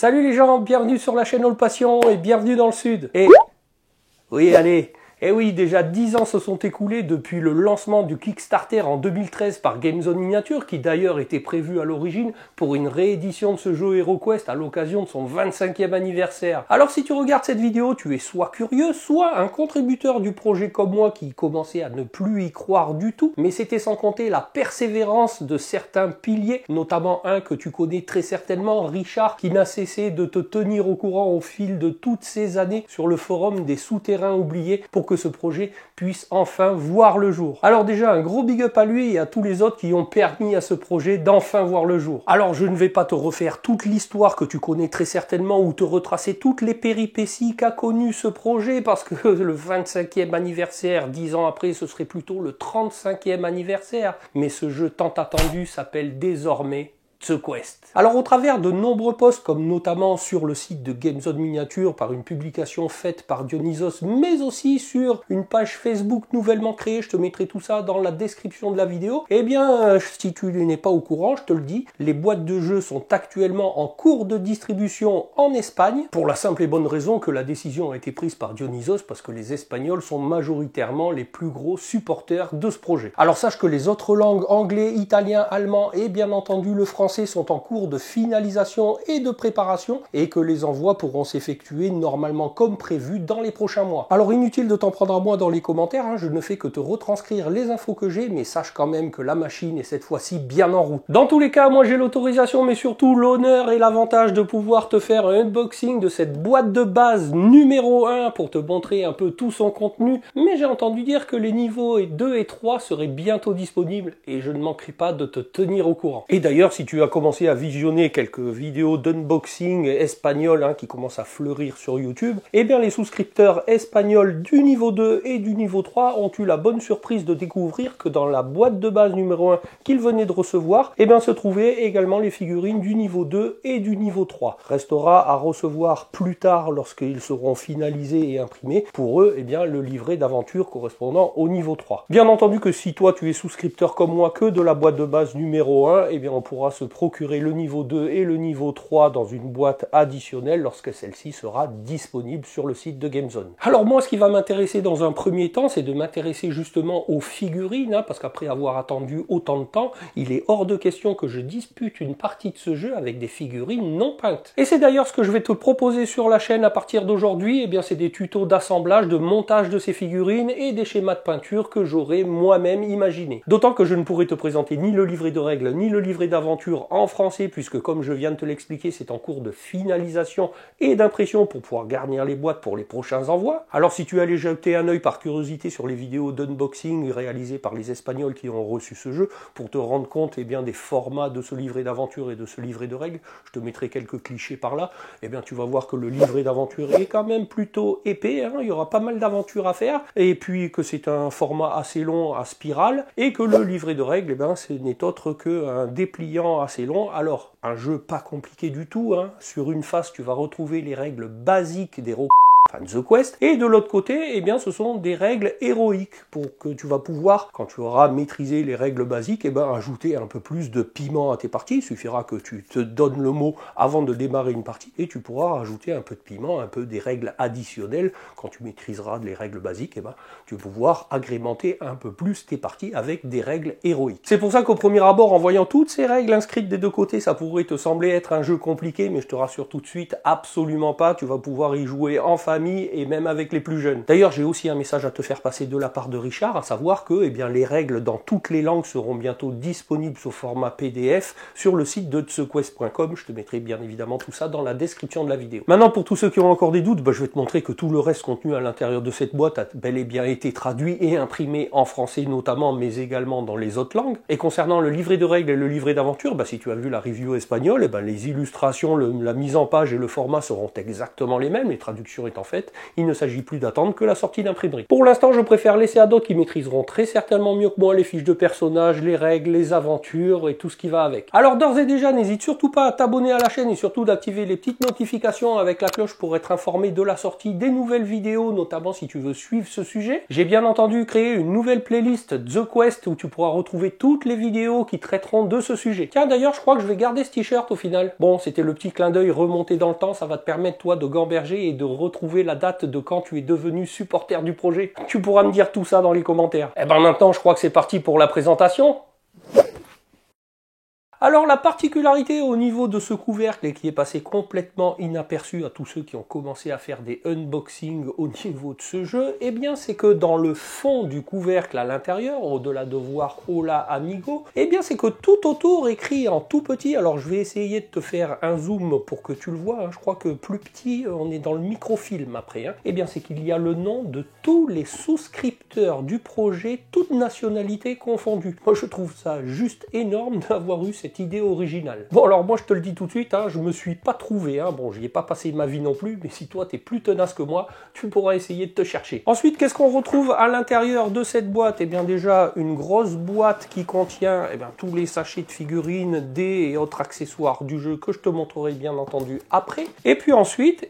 Salut les gens, bienvenue sur la chaîne All Passion et bienvenue dans le Sud. Oui, allez. Eh oui, déjà 10 ans se sont écoulés depuis le lancement du Kickstarter en 2013 par Gamezone Miniature, qui d'ailleurs était prévu à l'origine pour une réédition de ce jeu HeroQuest à l'occasion de son 25e anniversaire. Alors si tu regardes cette vidéo, tu es soit curieux, soit un contributeur du projet comme moi qui commençait à ne plus y croire du tout, mais c'était sans compter la persévérance de certains piliers, notamment un que tu connais très certainement, Richard, qui n'a cessé de te tenir au courant au fil de toutes ces années sur le forum des souterrains oubliés pour que ce projet puisse enfin voir le jour. Alors déjà, un gros big up à lui et à tous les autres qui ont permis à ce projet d'enfin voir le jour. Alors je ne vais pas te refaire toute l'histoire que tu connais très certainement ou te retracer toutes les péripéties qu'a connu ce projet parce que le 25e anniversaire, 10 ans après, ce serait plutôt le 35e anniversaire. Mais ce jeu tant attendu s'appelle désormais The Quest. Alors au travers de nombreux posts, comme notamment sur le site de Gamezone Miniature par une publication faite par Dionysos, mais aussi sur une page Facebook nouvellement créée, je te mettrai tout ça dans la description de la vidéo, eh bien si tu n'es pas au courant, je te le dis, les boîtes de jeux sont actuellement en cours de distribution en Espagne, pour la simple et bonne raison que la décision a été prise par Dionysos, parce que les Espagnols sont majoritairement les plus gros supporters de ce projet. Alors sache que les autres langues, anglais, italien, allemand et bien entendu le français, sont en cours de finalisation et de préparation et que les envois pourront s'effectuer normalement comme prévu dans les prochains mois. Alors inutile de t'en prendre à moi dans les commentaires, je ne fais que te retranscrire les infos que j'ai, mais sache quand même que la machine est cette fois-ci bien en route. Dans tous les cas, moi j'ai l'autorisation, mais surtout l'honneur et l'avantage de pouvoir te faire un unboxing de cette boîte de base numéro 1 pour te montrer un peu tout son contenu, mais j'ai entendu dire que les niveaux 2 et 3 seraient bientôt disponibles et je ne manquerai pas de te tenir au courant. Et d'ailleurs, si tu as commencé à visionner quelques vidéos d'unboxing espagnoles qui commencent à fleurir sur YouTube, eh bien les souscripteurs espagnols du niveau 2 et du niveau 3 ont eu la bonne surprise de découvrir que dans la boîte de base numéro 1 qu'ils venaient de recevoir, eh bien se trouvaient également les figurines du niveau 2 et du niveau 3. Restera à recevoir plus tard lorsqu'ils seront finalisés et imprimés, pour eux, eh bien le livret d'aventure correspondant au niveau 3. Bien entendu que si toi tu es souscripteur comme moi que de la boîte de base numéro 1, eh bien on pourra se procurer le niveau 2 et le niveau 3 dans une boîte additionnelle lorsque celle-ci sera disponible sur le site de Gamezone. Alors moi, ce qui va m'intéresser dans un premier temps, c'est de m'intéresser justement aux figurines, parce qu'après avoir attendu autant de temps, il est hors de question que je dispute une partie de ce jeu avec des figurines non peintes. Et c'est d'ailleurs ce que je vais te proposer sur la chaîne à partir d'aujourd'hui, c'est des tutos d'assemblage, de montage de ces figurines et des schémas de peinture que j'aurais moi-même imaginé. D'autant que je ne pourrai te présenter ni le livret de règles, ni le livret d'aventure en français, puisque comme je viens de te l'expliquer, c'est en cours de finalisation et d'impression pour pouvoir garnir les boîtes pour les prochains envois. Alors si tu allais jeter un œil par curiosité sur les vidéos d'unboxing réalisées par les Espagnols qui ont reçu ce jeu, pour te rendre compte des formats de ce livret d'aventure et de ce livret de règles, je te mettrai quelques clichés par là, tu vas voir que le livret d'aventure est quand même plutôt épais, il y aura pas mal d'aventures à faire, et puis que c'est un format assez long à spirale, et que le livret de règles, ce n'est autre qu'un dépliant assez long. Alors, un jeu pas compliqué du tout, sur une face tu vas retrouver les règles basiques des The Quest, et de l'autre côté, ce sont des règles héroïques pour que tu vas pouvoir, quand tu auras maîtrisé les règles basiques, ajouter un peu plus de piment à tes parties. Il suffira que tu te donnes le mot avant de démarrer une partie et tu pourras rajouter un peu de piment, un peu des règles additionnelles. Quand tu maîtriseras les règles basiques, tu vas pouvoir agrémenter un peu plus tes parties avec des règles héroïques. C'est pour ça qu'au premier abord, en voyant toutes ces règles inscrites des deux côtés, ça pourrait te sembler être un jeu compliqué, mais je te rassure tout de suite, absolument pas. Tu vas pouvoir y jouer en famille et même avec les plus jeunes. D'ailleurs, j'ai aussi un message à te faire passer de la part de Richard, à savoir que les règles dans toutes les langues seront bientôt disponibles sous format PDF sur le site de thequest.com. Je te mettrai bien évidemment tout ça dans la description de la vidéo. Maintenant, pour tous ceux qui ont encore des doutes, je vais te montrer que tout le reste contenu à l'intérieur de cette boîte a bel et bien été traduit et imprimé en français notamment, mais également dans les autres langues. Et concernant le livret de règles et le livret d'aventure, si tu as vu la review espagnole, les illustrations, la mise en page et le format seront exactement les mêmes, les traductions étant en fait, il ne s'agit plus d'attendre que la sortie d'imprimerie. Pour l'instant, je préfère laisser à d'autres qui maîtriseront très certainement mieux que moi les fiches de personnages, les règles, les aventures et tout ce qui va avec. Alors d'ores et déjà, n'hésite surtout pas à t'abonner à la chaîne et surtout d'activer les petites notifications avec la cloche pour être informé de la sortie des nouvelles vidéos, notamment si tu veux suivre ce sujet. J'ai bien entendu créé une nouvelle playlist The Quest où tu pourras retrouver toutes les vidéos qui traiteront de ce sujet. Tiens, d'ailleurs, je crois que je vais garder ce t-shirt au final. Bon, c'était le petit clin d'œil remonté dans le temps, ça va te permettre toi de gamberger et de retrouver la date de quand tu es devenu supporter du projet. Tu pourras me dire tout ça dans les commentaires. Eh ben maintenant, je crois que c'est parti pour la présentation. Alors la particularité au niveau de ce couvercle et qui est passé complètement inaperçu à tous ceux qui ont commencé à faire des unboxings au niveau de ce jeu, eh bien c'est que dans le fond du couvercle à l'intérieur, au-delà de voir Hola Amigo, eh bien c'est que tout autour écrit en tout petit, alors je vais essayer de te faire un zoom pour que tu le vois, hein. Je crois que plus petit, on est dans le microfilm après, hein. Eh bien c'est qu'il y a le nom de tous les souscripteurs du projet, toutes nationalités confondues. Moi je trouve ça juste énorme d'avoir eu cette idée originale. Bon alors moi je te le dis tout de suite, hein, je me suis pas trouvé, hein. Bon j'y ai pas passé ma vie non plus, mais si toi t'es plus tenace que moi, tu pourras essayer de te chercher. Ensuite, qu'est-ce qu'on retrouve à l'intérieur de cette boîte? Eh bien déjà une grosse boîte qui contient tous les sachets de figurines, dés et autres accessoires du jeu que je te montrerai bien entendu après. Et puis ensuite,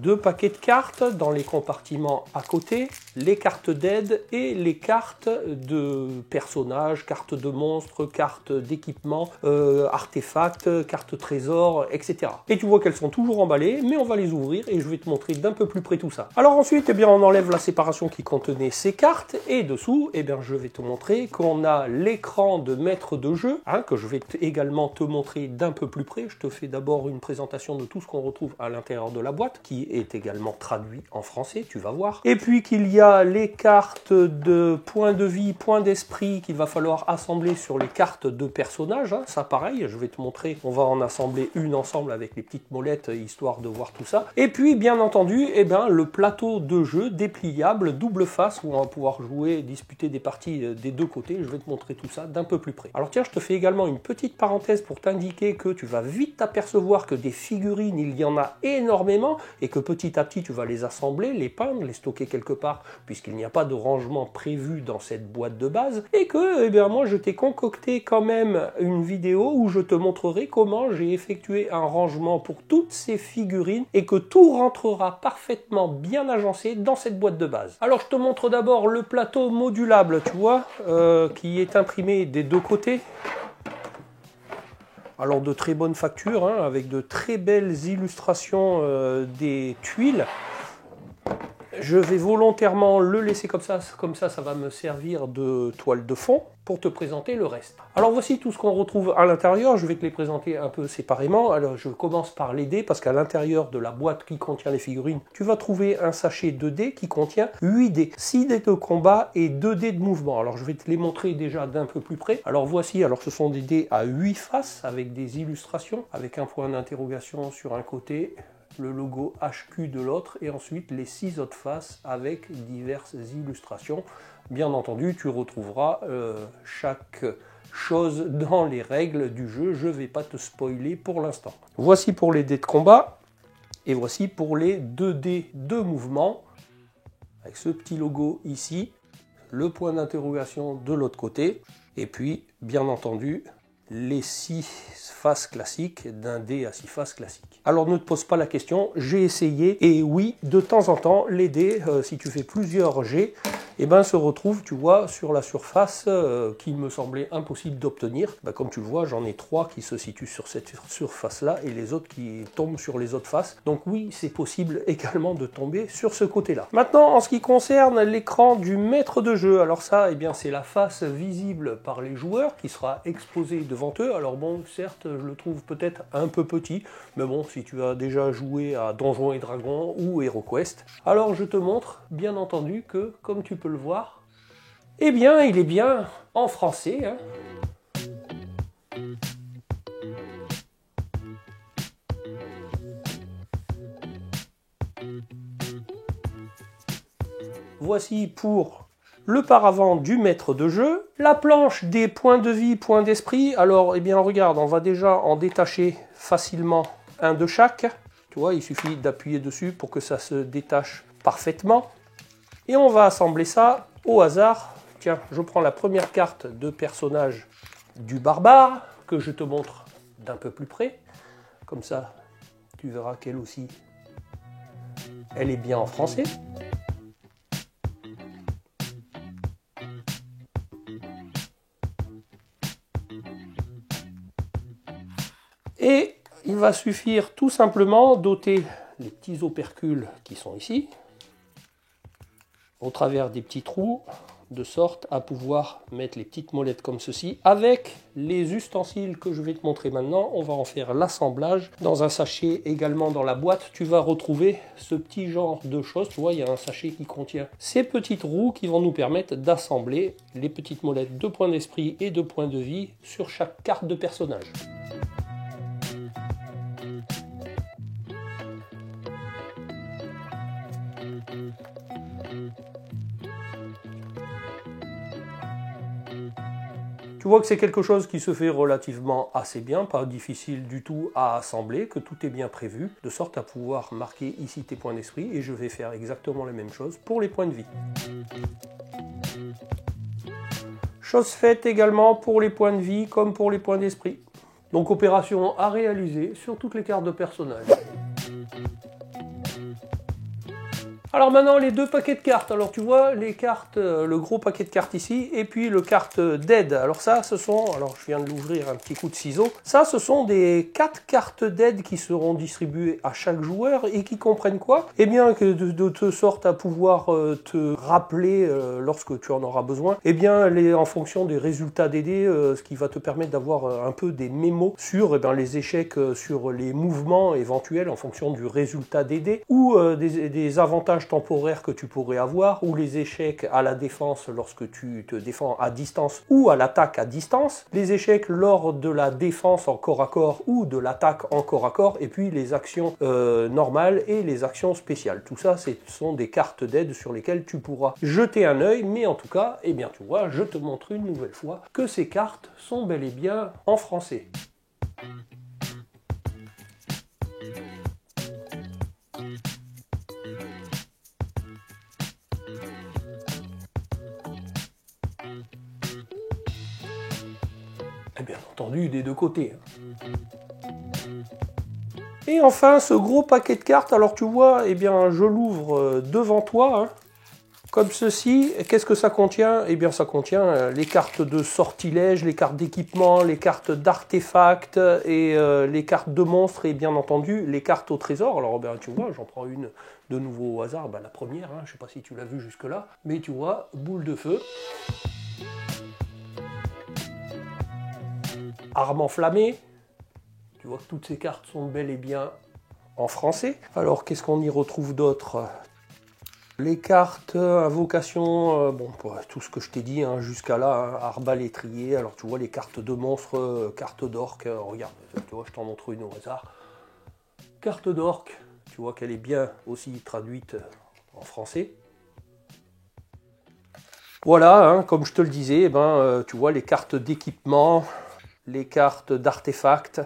deux paquets de cartes dans les compartiments à côté, les cartes d'aide et les cartes de personnages, cartes de monstres, cartes d'équipement, artefacts, cartes trésors, etc. Et tu vois qu'elles sont toujours emballées, mais on va les ouvrir et je vais te montrer d'un peu plus près tout ça. Alors ensuite, on enlève la séparation qui contenait ces cartes et dessous, je vais te montrer qu'on a l'écran de maître de jeu, hein, que je vais également te montrer d'un peu plus près. Je te fais d'abord une présentation de tout ce qu'on retrouve à l'intérieur de la boîte, qui est également traduit en français, tu vas voir. Et puis qu'il y a les cartes de points de vie, points d'esprit qu'il va falloir assembler sur les cartes de personnages, hein. Ça pareil, je vais te montrer, on va en assembler une ensemble avec les petites molettes, histoire de voir tout ça. Et puis bien entendu, le plateau de jeu dépliable, double face, où on va pouvoir jouer, disputer des parties des deux côtés. Je vais te montrer tout ça d'un peu plus près. Alors tiens, je te fais également une petite parenthèse pour t'indiquer que tu vas vite t'apercevoir que des figurines, il y en a énormément, et que petit à petit tu vas les assembler, les peindre, les stocker quelque part, puisqu'il n'y a pas de rangement prévu dans cette boîte de base, et que moi je t'ai concocté quand même une vidéo où je te montrerai comment j'ai effectué un rangement pour toutes ces figurines et que tout rentrera parfaitement bien agencé dans cette boîte de base. Alors je te montre d'abord le plateau modulable, tu vois, qui est imprimé des deux côtés. Alors de très bonne facture, hein, avec de très belles illustrations des tuiles. Je vais volontairement le laisser comme ça va me servir de toile de fond pour te présenter le reste. Alors voici tout ce qu'on retrouve à l'intérieur, je vais te les présenter un peu séparément. Alors je commence par les dés, parce qu'à l'intérieur de la boîte qui contient les figurines, tu vas trouver un sachet de dés qui contient 8 dés, 6 dés de combat et 2 dés de mouvement. Alors je vais te les montrer déjà d'un peu plus près. Alors voici, ce sont des dés à 8 faces avec des illustrations, avec un point d'interrogation sur un côté, le logo HQ de l'autre, et ensuite les 6 autres faces avec diverses illustrations. Bien entendu, tu retrouveras chaque chose dans les règles du jeu, je ne vais pas te spoiler pour l'instant. Voici pour les dés de combat, et voici pour les 2 dés de mouvement, avec ce petit logo ici, le point d'interrogation de l'autre côté, et puis bien entendu les 6 faces classiques d'un dé à 6 faces classiques. Alors ne te pose pas la question, j'ai essayé, et oui, de temps en temps, les dés, si tu fais plusieurs jets, se retrouvent, tu vois, sur la surface qui me semblait impossible d'obtenir. Comme tu le vois, j'en ai 3 qui se situent sur cette surface-là, et les autres qui tombent sur les autres faces. Donc oui, c'est possible également de tomber sur ce côté-là. Maintenant, en ce qui concerne l'écran du maître de jeu, alors ça, c'est la face visible par les joueurs qui sera exposée devant eux. Alors bon, certes, je le trouve peut-être un peu petit, mais bon, si tu as déjà joué à Donjons et Dragons ou HeroQuest, alors je te montre, bien entendu, que, comme tu peux le voir, il est bien en français, hein. Voici pour le paravent du maître de jeu, la planche des points de vie, points d'esprit. Alors, regarde, on va déjà en détacher facilement un de chaque. Tu Tu vois, il suffit d'appuyer dessus pour que ça se détache parfaitement. Et on va assembler ça au hasard. Tiens, je prends la première carte de personnage du barbare, que je te montre d'un peu plus près. Comme ça, tu verras qu'elle aussi, elle est bien en français. Et il va suffire tout simplement d'ôter les petits opercules qui sont ici, au travers des petits trous, de sorte à pouvoir mettre les petites molettes comme ceci. Avec les ustensiles que je vais te montrer maintenant, on va en faire l'assemblage. Dans un sachet également dans la boîte, tu vas retrouver ce petit genre de choses. Tu vois, il y a un sachet qui contient ces petites roues qui vont nous permettre d'assembler les petites molettes de points d'esprit et de points de vie sur chaque carte de personnage. Tu vois que c'est quelque chose qui se fait relativement assez bien, pas difficile du tout à assembler, que tout est bien prévu, de sorte à pouvoir marquer ici tes points d'esprit, et je vais faire exactement la même chose pour les points de vie. Chose faite également pour les points de vie comme pour les points d'esprit. Donc opération à réaliser sur toutes les cartes de personnage. Alors maintenant les deux paquets de cartes, alors tu vois les cartes, le gros paquet de cartes ici et puis le carte d'aide. Alors ça ce sont, alors je viens de l'ouvrir un petit coup de ciseau, ça ce sont des 4 cartes d'aide qui seront distribuées à chaque joueur et qui comprennent quoi? Eh bien que de sorte à pouvoir te rappeler lorsque tu en auras besoin, eh bien en fonction des résultats des dés, ce qui va te permettre d'avoir un peu des mémos sur les échecs, sur les mouvements éventuels en fonction du résultat des dés ou des avantages temporaires que tu pourrais avoir, ou les échecs à la défense lorsque tu te défends à distance ou à l'attaque à distance, les échecs lors de la défense en corps à corps ou de l'attaque en corps à corps, et puis les actions normales et les actions spéciales. Tout ça, ce sont des cartes d'aide sur lesquelles tu pourras jeter un œil, mais en tout cas, eh bien tu vois, je te montre une nouvelle fois que ces cartes sont bel et bien en français. Et bien entendu des deux côtés. Et enfin ce gros paquet de cartes, alors tu vois, eh bien je l'ouvre devant toi, hein, comme ceci. Qu'est-ce que ça contient? Eh bien ça contient les cartes de sortilège, les cartes d'équipement, les cartes d'artefacts et les cartes de monstres et bien entendu les cartes au trésor. Alors ben, tu vois, j'en prends une de nouveau au hasard, ben, la première, hein, je ne sais pas si tu l'as vu jusque là, mais tu vois, boule de feu. Arme enflammée, tu vois que toutes ces cartes sont bel et bien en français. Alors qu'est-ce qu'on y retrouve d'autre? Les cartes invocation, bon, tout ce que je t'ai dit hein, jusqu'à là, hein, arbalétrier, alors tu vois les cartes de monstres, cartes d'orques, regarde, tu vois je t'en montre une au hasard. Carte d'orques, tu vois qu'elle est bien aussi traduite en français. Voilà, hein, comme je te le disais, eh ben, tu vois les cartes d'équipement, les cartes d'artefacts,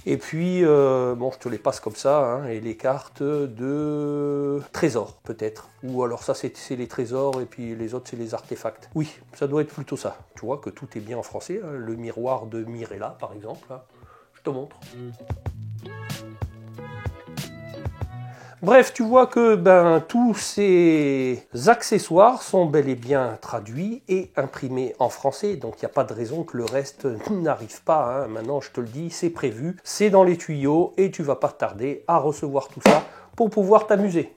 et puis bon je te les passe comme ça, hein, et les cartes de trésors peut-être, ou alors ça c'est les trésors et puis les autres c'est les artefacts. Oui, ça doit être plutôt ça. Tu vois que tout est bien en français, hein, le miroir de Mirella par exemple, hein. Je te montre. Bref, tu vois que tous ces accessoires sont bel et bien traduits et imprimés en français, donc il n'y a pas de raison que le reste n'arrive pas, hein. Maintenant, je te le dis, c'est prévu, c'est dans les tuyaux et tu vas pas tarder à recevoir tout ça pour pouvoir t'amuser.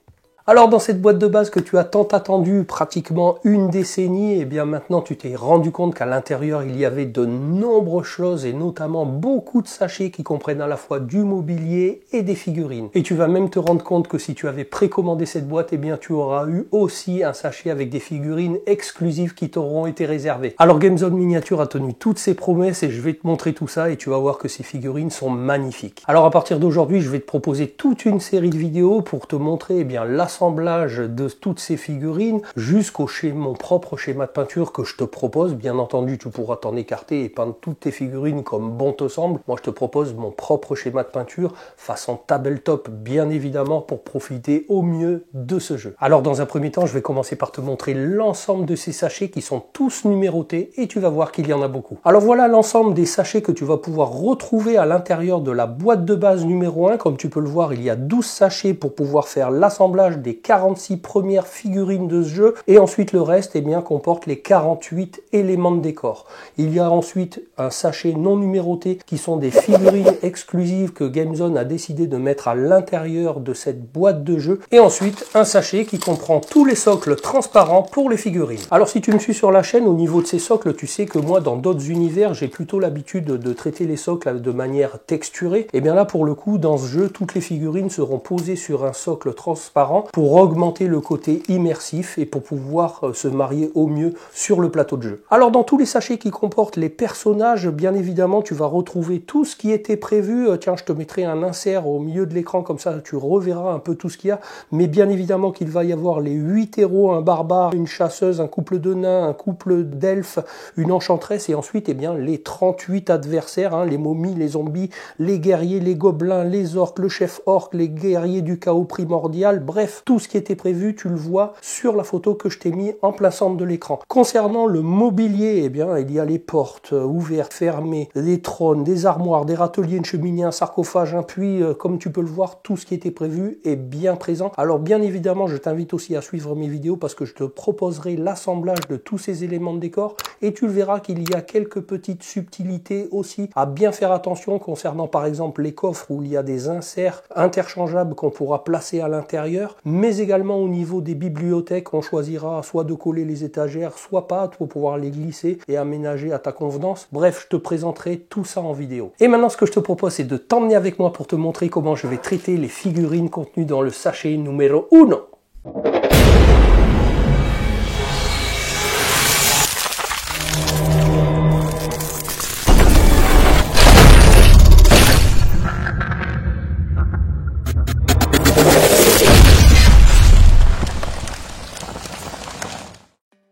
Alors dans cette boîte de base que tu as tant attendu, pratiquement une décennie, et bien maintenant tu t'es rendu compte qu'à l'intérieur il y avait de nombreuses choses et notamment beaucoup de sachets qui comprennent à la fois du mobilier et des figurines. Et tu vas même te rendre compte que si tu avais précommandé cette boîte, et bien tu auras eu aussi un sachet avec des figurines exclusives qui t'auront été réservées. Alors Gamezone Miniature a tenu toutes ses promesses et je vais te montrer tout ça et tu vas voir que ces figurines sont magnifiques. Alors à partir d'aujourd'hui, je vais te proposer toute une série de vidéos pour te montrer eh bien, la l'assemblage de toutes ces figurines jusqu'au mon propre schéma de peinture que je te propose. Bien entendu, tu pourras t'en écarter et peindre toutes tes figurines comme bon te semble. Moi, je te propose mon propre schéma de peinture façon tabletop, bien évidemment, pour profiter au mieux de ce jeu. Alors, dans un premier temps, je vais commencer par te montrer l'ensemble de ces sachets qui sont tous numérotés et tu vas voir qu'il y en a beaucoup. Alors voilà l'ensemble des sachets que tu vas pouvoir retrouver à l'intérieur de la boîte de base numéro 1. Comme tu peux le voir, il y a 12 sachets pour pouvoir faire l'assemblage des 46 premières figurines de ce jeu et ensuite le reste eh bien, comporte les 48 éléments de décor. Il y a ensuite un sachet non numéroté qui sont des figurines exclusives que GameZone a décidé de mettre à l'intérieur de cette boîte de jeu et ensuite un sachet qui comprend tous les socles transparents pour les figurines. Alors si tu me suis sur la chaîne, au niveau de ces socles, tu sais que moi dans d'autres univers j'ai plutôt l'habitude de traiter les socles de manière texturée. Et bien là pour le coup dans ce jeu toutes les figurines seront posées sur un socle transparent pour augmenter le côté immersif et pour pouvoir se marier au mieux sur le plateau de jeu. Alors dans tous les sachets qui comportent les personnages, bien évidemment tu vas retrouver tout ce qui était prévu. Tiens, je te mettrai un insert au milieu de l'écran, comme ça tu reverras un peu tout ce qu'il y a. Mais bien évidemment qu'il va y avoir les 8 héros, un barbare, une chasseuse, un couple de nains, un couple d'elfes, une enchanteresse et ensuite eh bien, les 38 adversaires, les momies, les zombies, les guerriers, les gobelins, les orques, le chef orc, les guerriers du chaos primordial. Bref, tout ce qui était prévu, tu le vois sur la photo que je t'ai mis en plein centre de l'écran. Concernant le mobilier, eh bien, il y a les portes ouvertes, fermées, des trônes, des armoires, des râteliers, une cheminée, un sarcophage, un puits. Comme tu peux le voir, tout ce qui était prévu est bien présent. Alors bien évidemment, je t'invite aussi à suivre mes vidéos parce que je te proposerai l'assemblage de tous ces éléments de décor et tu le verras qu'il y a quelques petites subtilités aussi à bien faire attention concernant par exemple les coffres où il y a des inserts interchangeables qu'on pourra placer à l'intérieur, mais également au niveau des bibliothèques, on choisira soit de coller les étagères, soit pas, pour pouvoir les glisser et aménager à ta convenance. Bref, je te présenterai tout ça en vidéo. Et maintenant, ce que je te propose, c'est de t'emmener avec moi pour te montrer comment je vais traiter les figurines contenues dans le sachet numéro 1.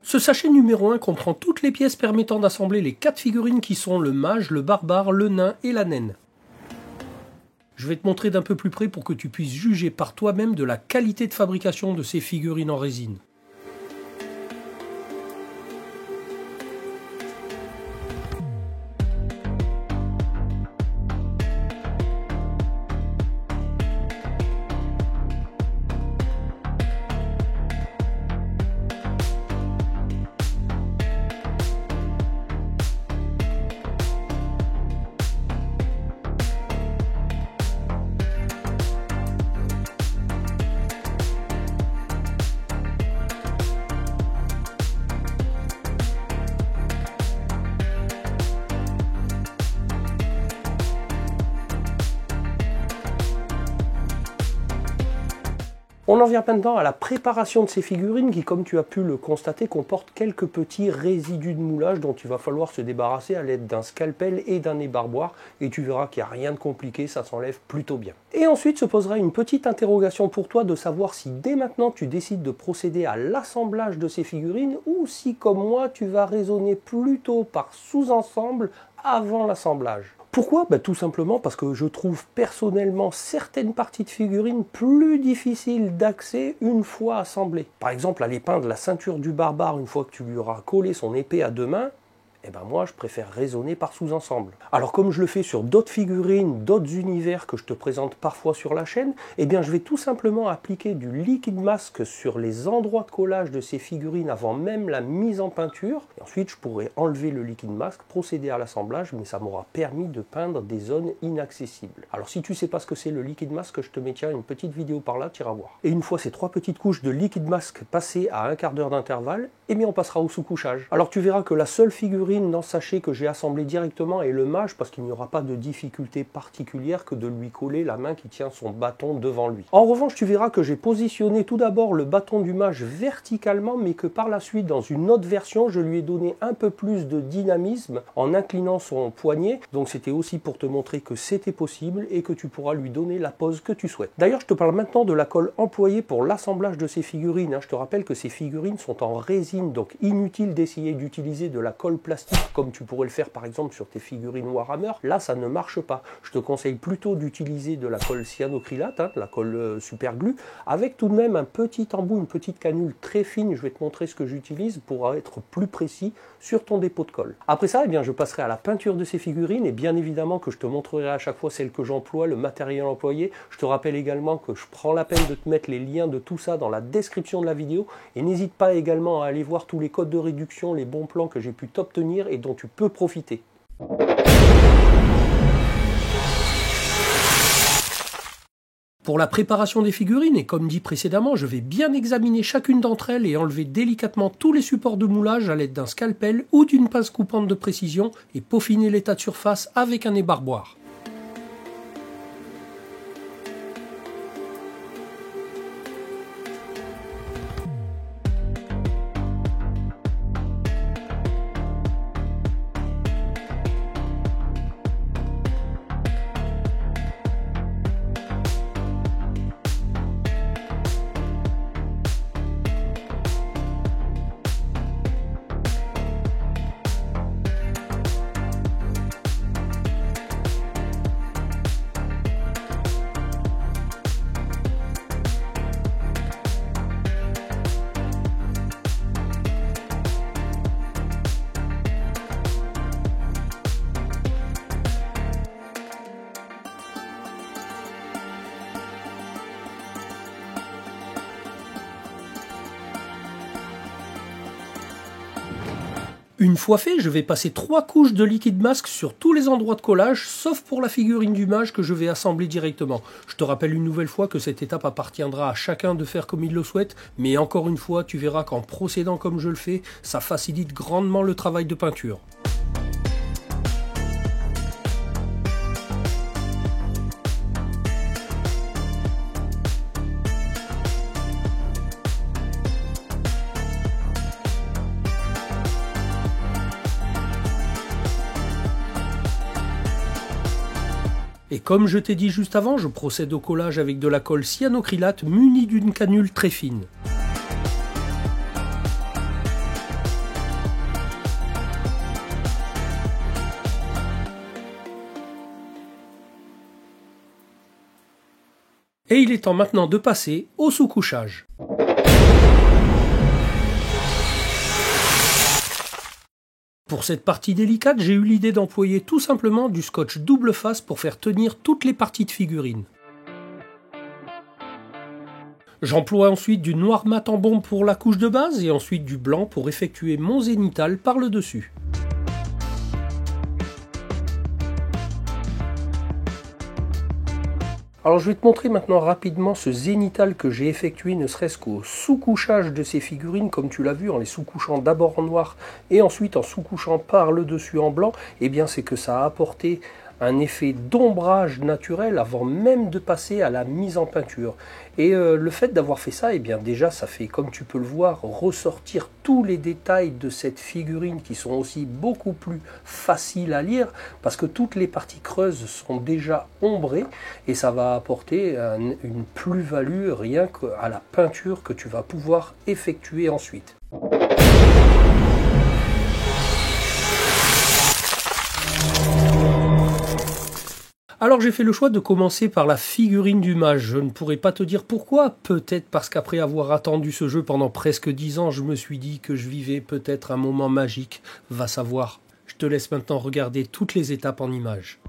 Ce sachet numéro 1 comprend toutes les pièces permettant d'assembler les 4 figurines qui sont le mage, le barbare, le nain et la naine. Je vais te montrer d'un peu plus près pour que tu puisses juger par toi-même de la qualité de fabrication de ces figurines en résine. On en vient maintenant à la préparation de ces figurines qui, comme tu as pu le constater, comportent quelques petits résidus de moulage dont il va falloir se débarrasser à l'aide d'un scalpel et d'un ébarboir. Et tu verras qu'il n'y a rien de compliqué, ça s'enlève plutôt bien. Et ensuite se posera une petite interrogation pour toi de savoir si dès maintenant tu décides de procéder à l'assemblage de ces figurines ou si, comme moi, tu vas raisonner plutôt par sous-ensemble avant l'assemblage. Pourquoi? Tout simplement parce que je trouve personnellement certaines parties de figurines plus difficiles d'accès une fois assemblées. Par exemple, aller peindre la ceinture du barbare une fois que tu lui auras collé son épée à 2 mains, moi je préfère raisonner par sous-ensemble. Alors comme je le fais sur d'autres figurines, d'autres univers que je te présente parfois sur la chaîne, je vais tout simplement appliquer du liquide mask sur les endroits de collage de ces figurines avant même la mise en peinture. Et ensuite je pourrai enlever le liquide mask, procéder à l'assemblage, mais ça m'aura permis de peindre des zones inaccessibles. Alors si tu ne sais pas ce que c'est le liquide mask, je te mets une petite vidéo par là, tu iras voir. Et une fois ces 3 petites couches de liquide mask passées à 1/4 d'heure d'intervalle, on passera au sous-couchage. Alors tu verras que la seule figurine figurine, non, sachez que j'ai assemblé directement et le mage parce qu'il n'y aura pas de difficulté particulière que de lui coller la main qui tient son bâton devant lui. En revanche, tu verras que j'ai positionné tout d'abord le bâton du mage verticalement, mais que par la suite, dans une autre version, je lui ai donné un peu plus de dynamisme en inclinant son poignet. Donc c'était aussi pour te montrer que c'était possible et que tu pourras lui donner la pose que tu souhaites. D'ailleurs, je te parle maintenant de la colle employée pour l'assemblage de ces figurines. Je te rappelle que ces figurines sont en résine, donc inutile d'essayer d'utiliser de la colle plastique comme tu pourrais le faire par exemple sur tes figurines Warhammer. Là, ça ne marche pas. Je te conseille plutôt d'utiliser de la colle cyanocrylate, la colle super glue, avec tout de même un petit embout, une petite canule très fine. Je vais te montrer ce que j'utilise pour être plus précis sur ton dépôt de colle. Après ça, eh bien, je passerai à la peinture de ces figurines et bien évidemment que je te montrerai à chaque fois celle que j'emploie, le matériel employé. Je te rappelle également que je prends la peine de te mettre les liens de tout ça dans la description de la vidéo et n'hésite pas également à aller voir tous les codes de réduction, les bons plans que j'ai pu t'obtenir et dont tu peux profiter. Pour la préparation des figurines, et comme dit précédemment, je vais bien examiner chacune d'entre elles et enlever délicatement tous les supports de moulage à l'aide d'un scalpel ou d'une pince coupante de précision et peaufiner l'état de surface avec un ébarboir. Une fois fait, je vais passer 3 couches de liquide masque sur tous les endroits de collage, sauf pour la figurine du mage que je vais assembler directement. Je te rappelle une nouvelle fois que cette étape appartiendra à chacun de faire comme il le souhaite, mais encore une fois, tu verras qu'en procédant comme je le fais, ça facilite grandement le travail de peinture. Et comme je t'ai dit juste avant, je procède au collage avec de la colle cyanocrylate munie d'une canule très fine. Et il est temps maintenant de passer au sous-couchage. Pour cette partie délicate, j'ai eu l'idée d'employer tout simplement du scotch double face pour faire tenir toutes les parties de figurine. J'emploie ensuite du noir mat en bombe pour la couche de base et ensuite du blanc pour effectuer mon zénithal par le dessus. Alors je vais te montrer maintenant rapidement ce zénithal que j'ai effectué ne serait-ce qu'au sous-couchage de ces figurines, comme tu l'as vu, en les sous-couchant d'abord en noir et ensuite en sous-couchant par le dessus en blanc. Eh bien c'est que ça a apporté un effet d'ombrage naturel avant même de passer à la mise en peinture. Et le fait d'avoir fait ça, eh bien déjà ça fait, comme tu peux le voir, ressortir tous les détails de cette figurine qui sont aussi beaucoup plus faciles à lire parce que toutes les parties creuses sont déjà ombrées et ça va apporter une plus-value rien qu'à la peinture que tu vas pouvoir effectuer ensuite. Alors j'ai fait le choix de commencer par la figurine du mage. Je ne pourrais pas te dire pourquoi, peut-être parce qu'après avoir attendu ce jeu pendant presque 10 ans, je me suis dit que je vivais peut-être un moment magique, va savoir. Je te laisse maintenant regarder toutes les étapes en images.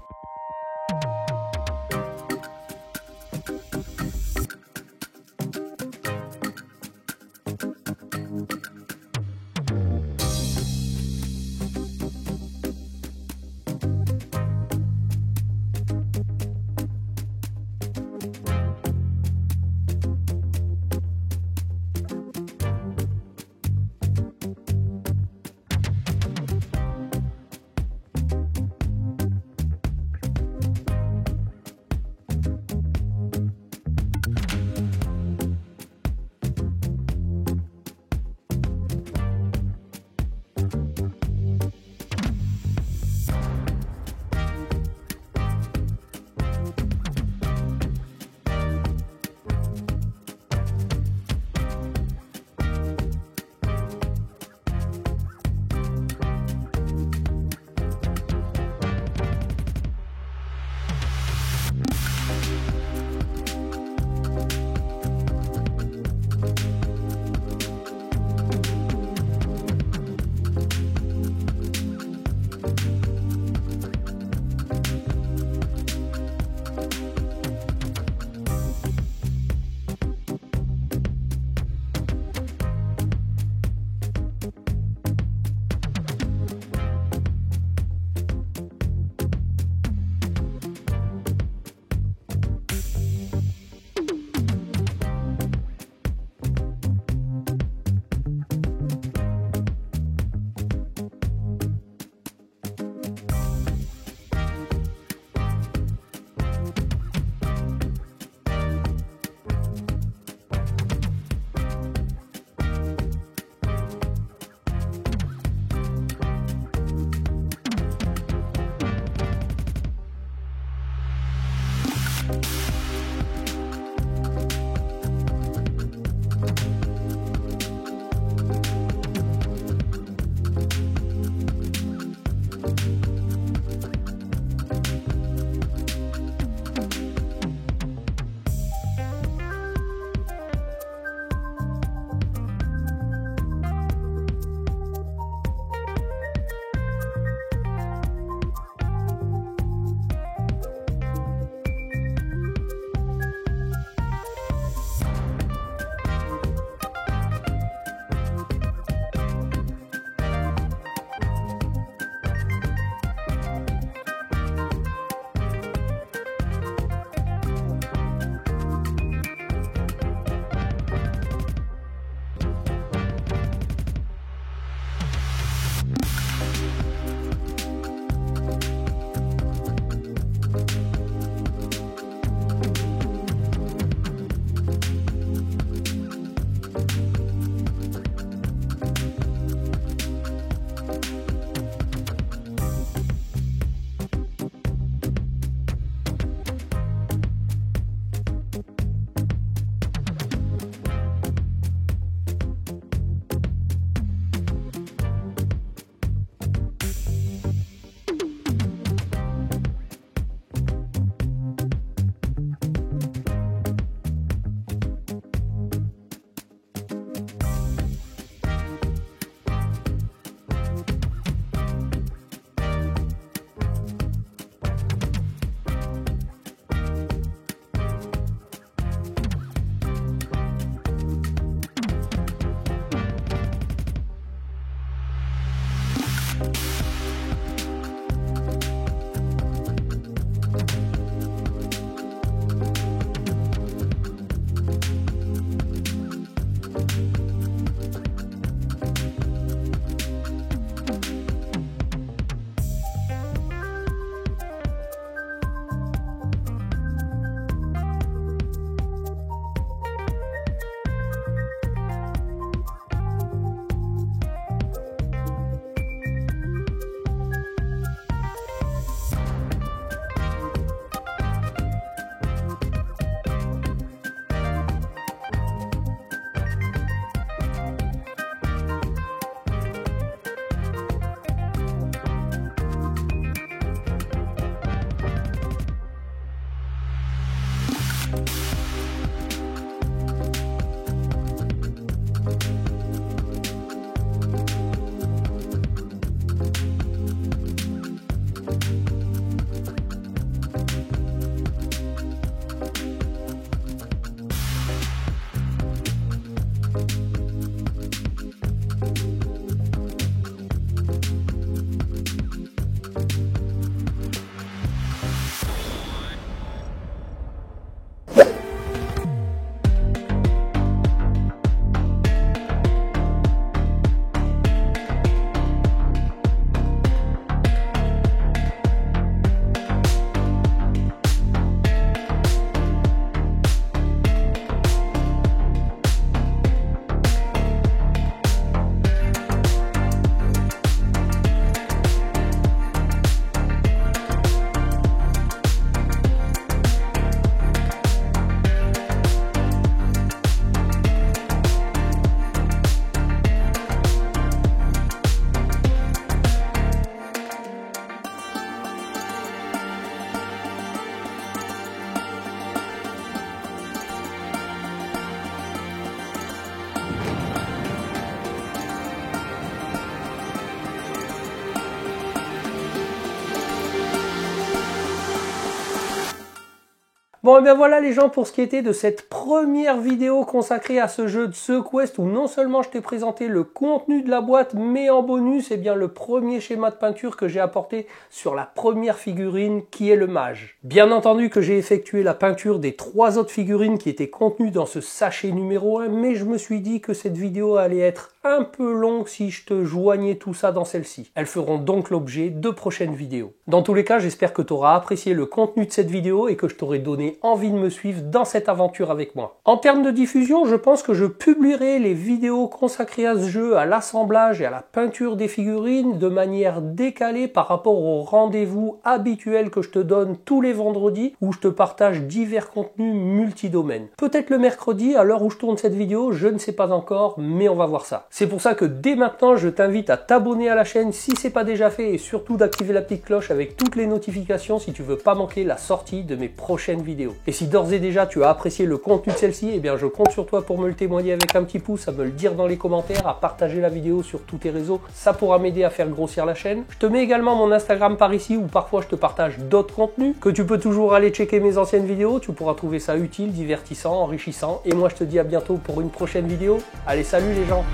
Bon et bien voilà les gens pour ce qui était de cette première vidéo consacrée à ce jeu de SeQuest où non seulement je t'ai présenté le contenu de la boîte, mais en bonus, eh bien le premier schéma de peinture que j'ai apporté sur la première figurine qui est le mage. Bien entendu que j'ai effectué la peinture des 3 autres figurines qui étaient contenues dans ce sachet numéro 1, mais je me suis dit que cette vidéo allait être un peu longue si je te joignais tout ça dans celle-ci. Elles feront donc l'objet de prochaines vidéos. Dans tous les cas, j'espère que tu auras apprécié le contenu de cette vidéo et que je t'aurai donné envie de me suivre dans cette aventure avec moi. En termes de diffusion, je pense que je publierai les vidéos consacrées à ce jeu, à l'assemblage et à la peinture des figurines de manière décalée par rapport au rendez-vous habituel que je te donne tous les vendredis où je te partage divers contenus multidomaines. Peut-être le mercredi à l'heure où je tourne cette vidéo, je ne sais pas encore, mais on va voir ça. C'est pour ça que dès maintenant, je t'invite à t'abonner à la chaîne si c'est pas déjà fait et surtout d'activer la petite cloche avec toutes les notifications si tu veux pas manquer la sortie de mes prochaines vidéos. Et si d'ores et déjà tu as apprécié le contenu de celle-ci, eh bien je compte sur toi pour me le témoigner avec un petit pouce, à me le dire dans les commentaires, à partager la vidéo sur tous tes réseaux, ça pourra m'aider à faire grossir la chaîne. Je te mets également mon Instagram par ici où parfois je te partage d'autres contenus, que tu peux toujours aller checker mes anciennes vidéos, tu pourras trouver ça utile, divertissant, enrichissant. Et moi je te dis à bientôt pour une prochaine vidéo. Allez, salut les gens!